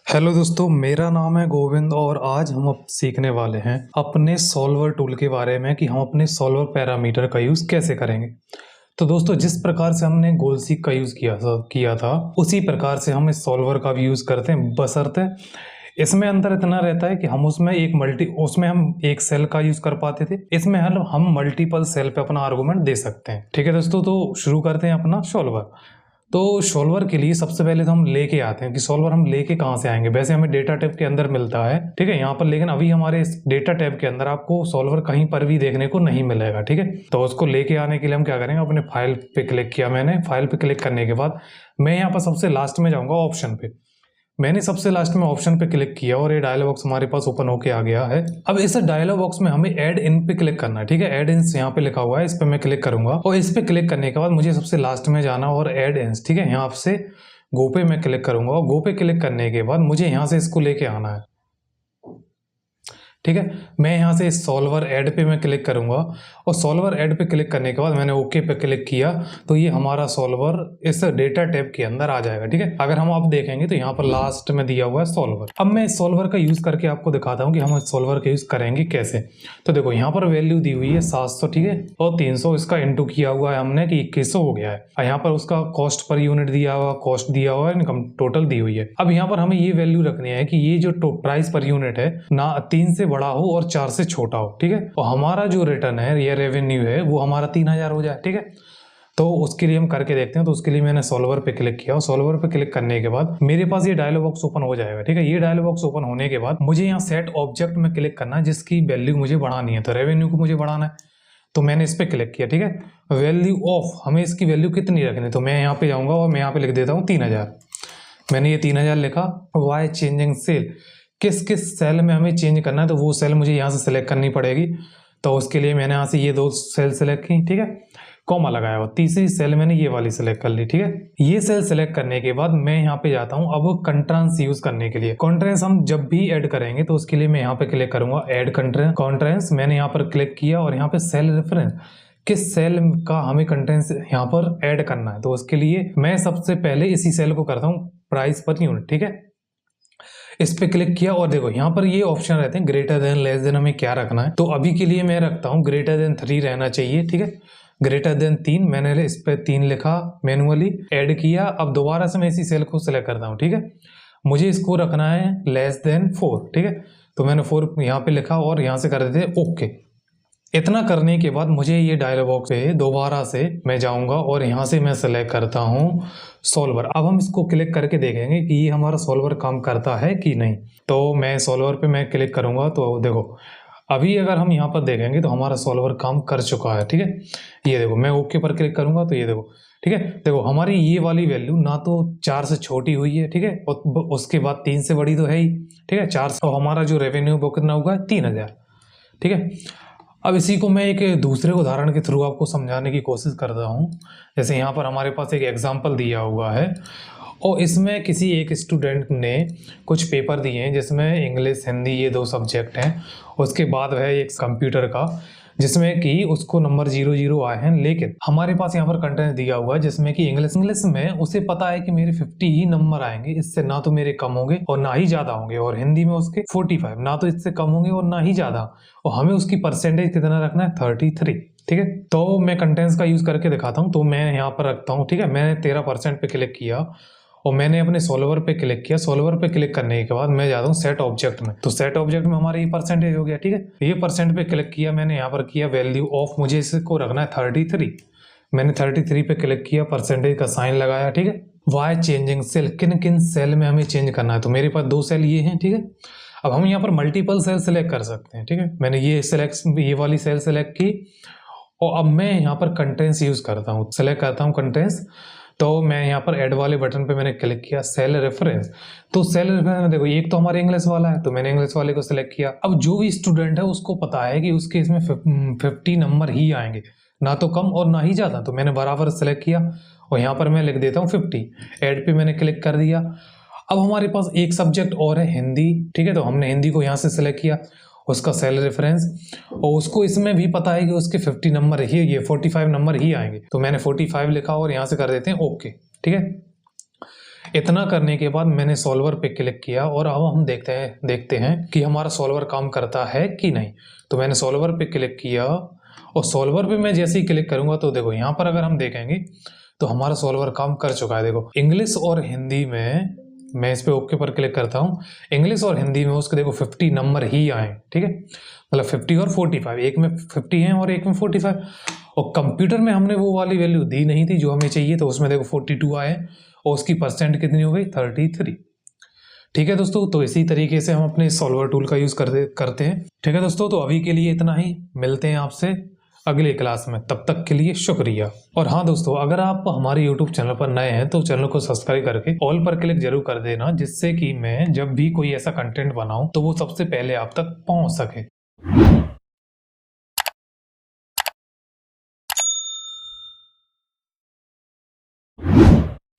Hello दोस्तों, मेरा नाम है गोविंद और आज हम अब सीखने वाले हैं अपने सॉल्वर टूल के बारे में कि हम अपने सॉल्वर पैरामीटर का यूज़ कैसे करेंगे। तो दोस्तों, जिस प्रकार से हमने गोल सीक का यूज़ किया था उसी प्रकार से हम इस सॉल्वर का भी यूज़ करते हैं, बशर्ते इसमें अंतर इतना रहता है कि हम उसमें हम एक सेल का यूज़ कर पाते थे। इसमें हम मल्टीपल सेल पे अपना आर्गूमेंट दे सकते हैं। ठीक है दोस्तों, तो शुरू करते हैं अपना सॉल्वर। तो सॉल्वर के लिए सबसे पहले तो हम लेके आते हैं कि सॉल्वर हम लेके कहाँ से आएंगे। वैसे हमें डेटा टैब के अंदर मिलता है, ठीक है, यहाँ पर, लेकिन अभी हमारे इस डेटा टैब के अंदर आपको सॉल्वर कहीं पर भी देखने को नहीं मिलेगा। ठीक है, तो उसको लेके आने के लिए हम क्या करेंगे, अपने फाइल पे क्लिक किया मैंने। फाइल पे क्लिक करने के बाद मैं यहाँ पर सबसे लास्ट में जाऊँगा ऑप्शन पे। मैंने सबसे लास्ट में ऑप्शन पे क्लिक किया और ये डायलॉग बॉक्स हमारे पास ओपन होके आ गया है। अब इस डायलॉग बॉक्स में हमें ऐड इन पे क्लिक करना है। ठीक है, ऐड इन्स यहाँ पे लिखा हुआ है, इस पे मैं क्लिक करूंगा और इस पे क्लिक करने के बाद मुझे सबसे लास्ट में जाना और ऐड इन्स, ठीक है, यहाँ से गो पे मैं क्लिक करूंगा और गो पे क्लिक करने के बाद मुझे यहाँ से इसको लेके आना है। ठीक है, मैं यहाँ से सॉल्वर ऐड पे मैं क्लिक करूंगा और सॉल्वर ऐड पे क्लिक करने के बाद मैंने ओके पे क्लिक किया तो ये हमारा सॉल्वर इस डेटा टैब के अंदर आ जाएगा। ठीक है, अगर हम अब देखेंगे तो यहाँ पर लास्ट में दिया हुआ है सॉल्वर। अब मैं इस सॉल्वर का यूज करके आपको दिखाता हूँ कि हम इस सॉल्वर का यूज करेंगे कैसे। तो देखो, यहाँ पर वैल्यू दी हुई है 700, ठीक है, और 300 इसका इंटू किया हुआ है हमने कि 2100 हो गया है। यहाँ पर उसका कॉस्ट पर यूनिट दिया हुआ, कॉस्ट दिया हुआ है, इनकम टोटल दी हुई है। अब यहाँ पर हमें ये वैल्यू रखनी है कि ये जो प्राइस पर यूनिट है ना 3 से बड़ा हो और 4 से छोटा हो। ठीक है, और हमारा जो रिटर्न है, ये रेवेन्यू है, वो हमारा 3000 हो जाए। ठीक है, तो उसके लिए हम करके देखते हैं। तो उसके लिए मैंने सॉल्वर पे क्लिक किया और सॉल्वर पे क्लिक करने के बाद मेरे पास ये डायलॉग बॉक्स ओपन हो जाएगा। ठीक है, ये डायलॉग बॉक्स ओपन होने के बाद मुझे यहाँ सेट ऑब्जेक्ट में क्लिक करना है जिसकी वैल्यू मुझे बढ़ानी है। तो रेवेन्यू को मुझे बढ़ाना है, तो मैंने इस पे क्लिक किया। ठीक है, वैल्यू ऑफ, हमें इसकी वैल्यू कितनी रखनी है, तो मैं यहाँ पे जाऊंगा और मैं यहाँ पे लिख देता हूँ 3000। मैंने ये 3000 लिखा। वाई चेंजिंग सेल, किस किस सेल में हमें चेंज करना है, तो वो सेल मुझे यहाँ से सिलेक्ट करनी पड़ेगी। तो उसके लिए मैंने यहाँ से ये 2 सेल सेलेक्ट की, ठीक है, कॉमा लगाया और तीसरी सेल मैंने ये वाली सेलेक्ट कर ली। ठीक है, ये सेल सेलेक्ट करने के बाद मैं यहाँ पे जाता हूँ अब कंट्रेंस यूज करने के लिए। कंट्रेंस हम जब भी ऐड करेंगे तो उसके लिए मैं यहाँ पे क्लिक करूंगा ऐड कंट्रेंस। मैंने यहाँ पर क्लिक किया और यहाँ पे सेल रेफरेंस, किस सेल का हमें कंटेंट्स यहाँ पर ऐड करना है, तो उसके लिए मैं सबसे पहले इसी सेल को करता हूँ प्राइस पर यूनिट। ठीक है, इस पे क्लिक किया और देखो यहाँ पर ये ऑप्शन रहते हैं ग्रेटर देन, लेस देन, हमें क्या रखना है। तो अभी के लिए मैं रखता हूँ ग्रेटर देन 3 रहना चाहिए। ठीक है, ग्रेटर देन 3, मैंने इस पे 3 लिखा, मैनुअली ऐड किया। अब दोबारा से मैं इसी सेल को सिलेक्ट करता हूँ। ठीक है, मुझे इसको रखना है लेस देन 4। ठीक है, तो मैंने 4 यहाँ पे लिखा और यहाँ से कर देते ओके। इतना करने के बाद मुझे ये डायलॉग बॉक्स पे दोबारा से मैं जाऊंगा और यहाँ से मैं सेलेक्ट करता हूँ सॉल्वर। अब हम इसको क्लिक करके देखेंगे कि ये हमारा सॉल्वर काम करता है कि नहीं। तो मैं सॉल्वर पे मैं क्लिक करूंगा तो देखो, अभी अगर हम यहाँ पर देखेंगे तो हमारा सॉल्वर काम कर चुका है। ठीक है, ये देखो, मैं ओके पर क्लिक करूंगा तो ये देखो, ठीक है, देखो हमारी ये वाली वैल्यू ना तो 4 से छोटी हुई है, ठीक है, और उसके बाद 3 से बड़ी तो है ही। ठीक है, 4 से, और हमारा जो रेवेन्यू वो कितना हुआ है, 3000। ठीक है, अब इसी को मैं एक दूसरे उदाहरण के थ्रू आपको समझाने की कोशिश करता हूँ। जैसे यहाँ पर हमारे पास एक एग्जाम्पल दिया हुआ है और इसमें किसी एक स्टूडेंट ने कुछ पेपर दिए हैं जिसमें इंग्लिश, हिंदी, ये 2 सब्जेक्ट हैं। उसके बाद है एक कंप्यूटर का जिसमें कि उसको नंबर 00 आए हैं, लेकिन हमारे पास यहाँ पर कंटेंट दिया हुआ है जिसमें कि इंग्लिश में उसे पता है कि मेरे 50 ही नंबर आएंगे, इससे ना तो मेरे कम होंगे और ना ही ज्यादा होंगे, और हिंदी में उसके 45, ना तो इससे कम होंगे और ना ही ज्यादा, और हमें उसकी परसेंटेज कितना रखना है, 33। ठीक है, तो मैं कंटेंट्स का यूज करके दिखाता हूँ। तो मैं यहाँ पर रखता हूँ, ठीक है, मैंने 13% पे क्लिक किया और मैंने अपने सॉल्वर पे क्लिक किया। सॉल्वर पे क्लिक करने के बाद मैं जाता हूँ सेट ऑब्जेक्ट में। तो सेट ऑब्जेक्ट में हमारा ये परसेंटेज हो गया। ठीक है, ये परसेंट पे क्लिक किया मैंने, यहाँ पर किया वैल्यू ऑफ, मुझे इसको रखना है 33। मैंने 33 पे क्लिक किया, परसेंटेज का साइन लगाया। ठीक है, वाई चेंजिंग सेल, किन किन सेल में हमें चेंज करना है, तो मेरे पास 2 सेल ये हैं। ठीक है, अब हम यहाँ पर मल्टीपल सेल सेलेक्ट कर सकते हैं। ठीक है, मैंने ये वाली सेल सेलेक्ट की और अब मैं यहाँ पर कंटेंट्स यूज करता हूँ, सेलेक्ट करता हूँ कंटेंट्स। तो मैं यहाँ पर ऐड वाले बटन पे मैंने क्लिक किया, सेल रेफरेंस। तो सेल रेफरेंस में देखो, एक तो हमारे इंग्लिश वाला है तो मैंने इंग्लिश वाले को सिलेक्ट किया। अब जो भी स्टूडेंट है उसको पता है कि उसके इसमें 50 नंबर ही आएंगे, ना तो कम और ना ही ज्यादा, तो मैंने बराबर सेलेक्ट किया और यहाँ पर मैं लिख देता हूँ 50। ऐड पे मैंने क्लिक कर दिया। अब हमारे पास एक सब्जेक्ट और है हिंदी। ठीक है, तो हमने हिंदी को यहाँ से सिलेक्ट किया, उसका सेल रेफरेंस, और उसको इसमें भी पता है कि उसके 50 नंबर ही, ये 45 नंबर ही आएंगे, तो मैंने 45 लिखा और यहाँ से कर देते हैं ओके। ठीक है, इतना करने के बाद मैंने सॉल्वर पे क्लिक किया और अब हम देखते हैं कि हमारा सॉल्वर काम करता है कि नहीं। तो मैंने सॉल्वर पे क्लिक किया और सॉल्वर पे मैं जैसे ही क्लिक करूंगा तो देखो यहाँ पर अगर हम देखेंगे तो हमारा सॉल्वर काम कर चुका है। देखो इंग्लिश और हिंदी में मैं इस पे ओके पर क्लिक करता हूँ, इंग्लिश और हिंदी में उसके देखो 50 नंबर ही आए, ठीक है, मतलब 50 और 45, एक में 50 है और एक में 45। और कंप्यूटर में हमने वो वाली वैल्यू दी नहीं थी जो हमें चाहिए, तो उसमें देखो 42 आए और उसकी परसेंट कितनी हो गई 33। ठीक है दोस्तों, तो इसी तरीके से हम अपने सॉल्वर टूल का यूज करते हैं। ठीक है दोस्तों, तो अभी के लिए इतना ही, मिलते हैं आपसे अगली क्लास में, तब तक के लिए शुक्रिया। और हाँ दोस्तों, अगर आप हमारे YouTube चैनल पर नए हैं तो चैनल को सब्सक्राइब करके ऑल पर क्लिक जरूर कर देना, जिससे कि मैं जब भी कोई ऐसा कंटेंट बनाऊं तो वो सबसे पहले आप तक पहुंच सके।